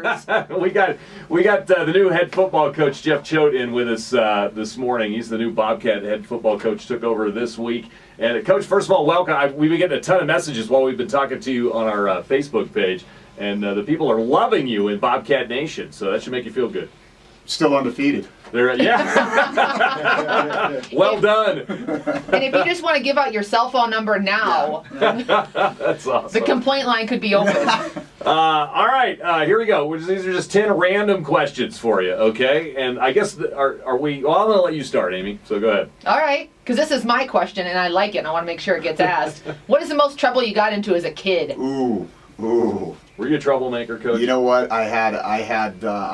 numbers. we got the new head football coach, Jeff Choate, in with us this morning. He's the new Bobcat head football coach, took over this week. And Coach, first of all, welcome. We've been getting a ton of messages while we've been talking to you on our Facebook page. And the people are loving you in Bobcat Nation, so that should make you feel good. Still undefeated. Yeah. Well done. And if you just want to give out your cell phone number now, That's awesome. the complaint line could be open. All right, here we go. These are just 10 random questions for you, okay? And I guess, are we, well, I'm going to let you start, Amy, so go ahead. All right, because this is my question, and I like it, and I want to make sure it gets asked. What is the most trouble you got into as a kid? Ooh. Were you a troublemaker, Coach? You know what? I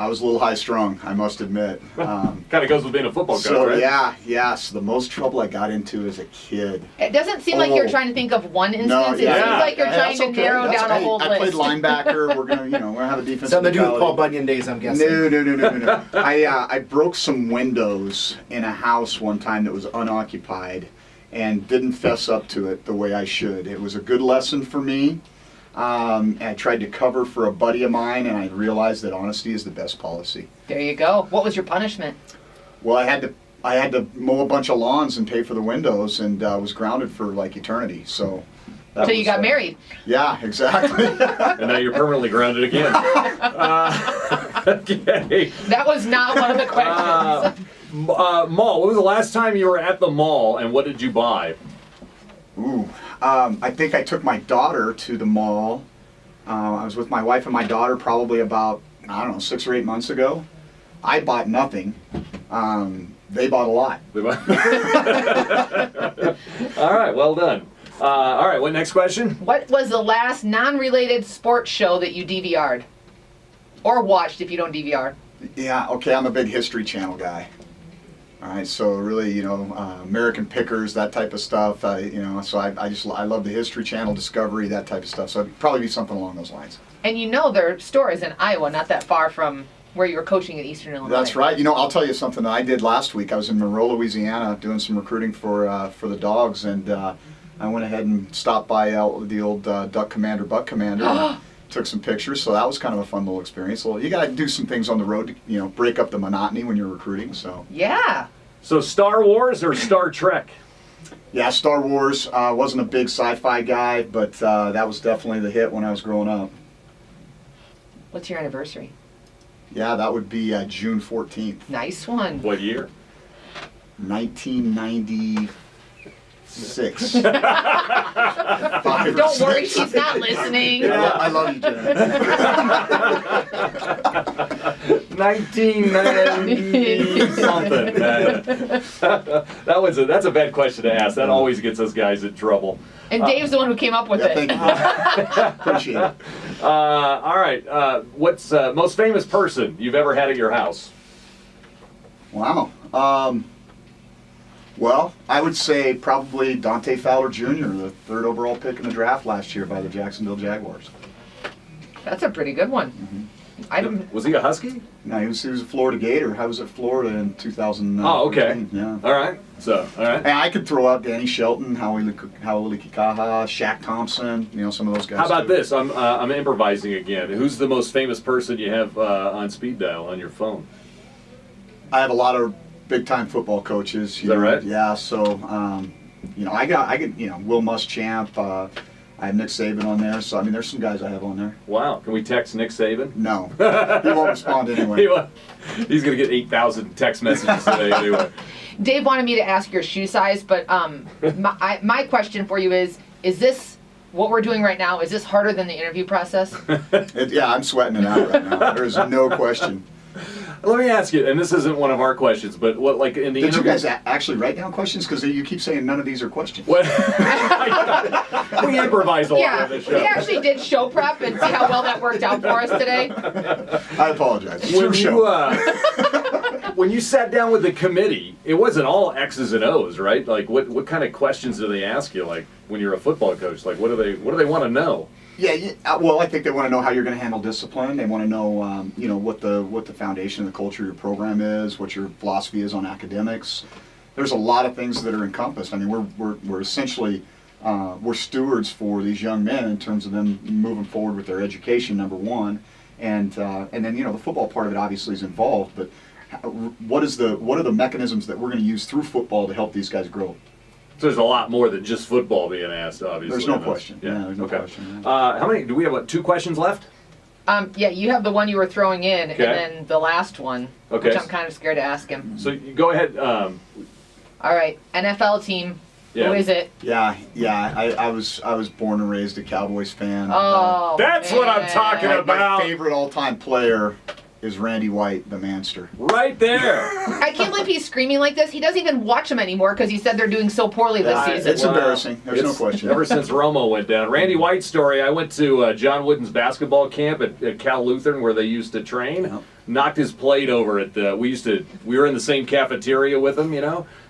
was a little high strung, I must admit. Kind of goes with being a football coach, So right? yes, the most trouble I got into as a kid. It doesn't seem like you're trying to think of one instance. No, It seems like you're trying that's to okay. narrow That's- down a whole I played list. linebacker. We're gonna have a defensive Something to do with mentality. Paul Bunyan days, I'm guessing. No. I broke some windows in a house one time that was unoccupied and didn't fess up to it the way I should. It was a good lesson for me. I tried to cover for a buddy of mine, and I realized that honesty is the best policy. There you go. What was your punishment? Well, I had to mow a bunch of lawns and pay for the windows, and was grounded for like eternity. So. Until you got married. Yeah, exactly. And now you're permanently grounded again. Okay. That was not one of the questions. Mall, when was the last time you were at the mall, and what did you buy? Ooh, I think I took my daughter to the mall. I was with my wife and my daughter probably about, 6 or 8 months ago. I bought nothing. They bought a lot. All right, well done. All right, what next question? What was the last non-related sports show that you DVR'd? Or watched if you don't DVR? Yeah, okay, I'm a big History Channel guy. All right, so really, American Pickers, that type of stuff. So I love the History Channel, Discovery, that type of stuff. So it'd probably be something along those lines. And their store is in Iowa, not that far from where you were coaching at Eastern Illinois. That's right. I'll tell you something that I did last week. I was in Monroe, Louisiana, doing some recruiting for the Dogs, and I went ahead and stopped by the old Duck Commander, Buck Commander, and took some pictures. So that was kind of a fun little experience. So you got to do some things on the road to break up the monotony when you're recruiting. So yeah. So Star Wars or Star Trek? Yeah, Star Wars. Wasn't a big sci-fi guy, but that was definitely the hit when I was growing up. What's your anniversary? Yeah, that would be June 14th. Nice one. What year? 1996. Don't worry, she's not listening. I love you, Jen. 1990 something. That's a bad question to ask. That always gets us guys in trouble. And Dave's the one who came up with it. Thank you. Appreciate it. All right. What's most famous person you've ever had at your house? Wow. Well, I would say probably Dante Fowler Jr., the 3rd overall pick in the draft last year by the Jacksonville Jaguars. That's a pretty good one. Was he a Husky? No, he was a Florida Gator. I was at Florida in 2000. Oh, okay. Yeah. All right. All right. And I could throw out Danny Shelton, Howie Kikaha, Shaq Thompson, some of those guys. How about too. this? I'm improvising again. Who's the most famous person you have on speed dial on your phone? I have a lot of big-time football coaches. Is that right? Yeah. So, I got Will Muschamp. I have Nick Saban on there. So, there's some guys I have on there. Wow. Can we text Nick Saban? No, he won't respond anyway. He's going to get 8,000 text messages today anyway. Dave wanted me to ask your shoe size, but my question for you is this what we're doing right now? Is this harder than the interview process? Yeah, I'm sweating it out right now. There's no question. Let me ask you, and this isn't one of our questions, but what, like in the Did you interview... guys actually write down questions? Because you keep saying none of these are questions. What? We improvise a lot on this show. We actually did show prep and see how well that worked out for us today. I apologize. It's your show. When you sat down with the committee, it wasn't all X's and O's, right? Like, what kind of questions do they ask you? Like, when you're a football coach, like, what do they want to know? Yeah, well, I think they want to know how you're going to handle discipline. They want to know, what the foundation of the culture of your program is, what your philosophy is on academics. There's a lot of things that are encompassed. We're essentially we're stewards for these young men in terms of them moving forward with their education, number one, and then the football part of it obviously is involved. But what are the mechanisms that we're going to use through football to help these guys grow? So there's a lot more than just football being asked, obviously. There's no question. Yeah, There's no okay. question. How many? Do we have 2 questions left? Yeah, you have the one you were throwing in, Okay. and then the last one, Okay. which I'm kind of scared to ask him. So you go ahead. All right, NFL team. Yeah. Who is it? Yeah. I was born and raised a Cowboys fan. Oh, That's what I'm man. talking My about. favorite all-time player is Randy White, the Manster. Right there. I can't believe he's screaming like this. He doesn't even watch them anymore because he said they're doing so poorly this season. It's embarrassing. There's no It's- question. Ever since Romo went down. Randy White's story, I went to John Wooden's basketball camp at Cal Lutheran where they used to train. Yep. Knocked his plate over at the, we were in the same cafeteria with him,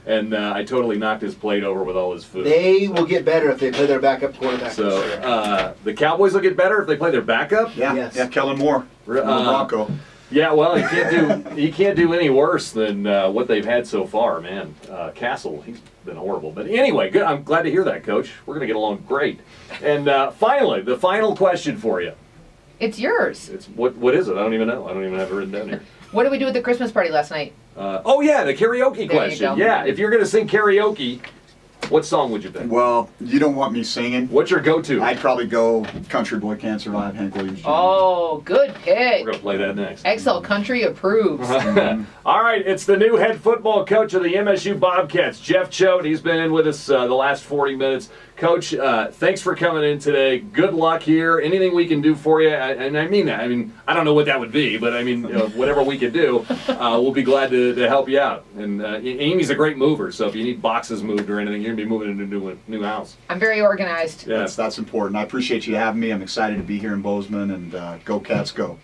and I totally knocked his plate over with all his food. They will get better if they play their backup quarterback. So this year. the Cowboys will get better if they play their backup? Yeah, Yes. yeah, Kellen Moore, former Bronco. Yeah, well, he can't do any worse than what they've had so far, man. Castle, he's been horrible. But anyway, good. I'm glad to hear that, Coach. We're going to get along great. And finally, the final question for you. It's yours. It's what is it? I don't even know. I don't even have it written down here. What did we do at the Christmas party last night? Oh yeah, the karaoke you question. go. Yeah, if you're going to sing karaoke, what song would you pick? Well, you don't want me singing. What's your go-to? I'd probably go Country Boy Can't Survive, Hank Williams Jr. Oh, good pick. We're going to play that next. XL Country approves. All right, it's the new head football coach of the MSU Bobcats, Jeff Choate. He's been in with us the last 40 minutes. Coach, thanks for coming in today. Good luck here. Anything we can do for you, and I mean that. I mean, I don't know what that would be, but I mean, whatever we can do, we'll be glad to help you out. And Amy's a great mover, so if you need boxes moved or anything, you're going to be moving into a new house. I'm very organized. Yeah. That's important. I appreciate you having me. I'm excited to be here in Bozeman, and go Cats, go.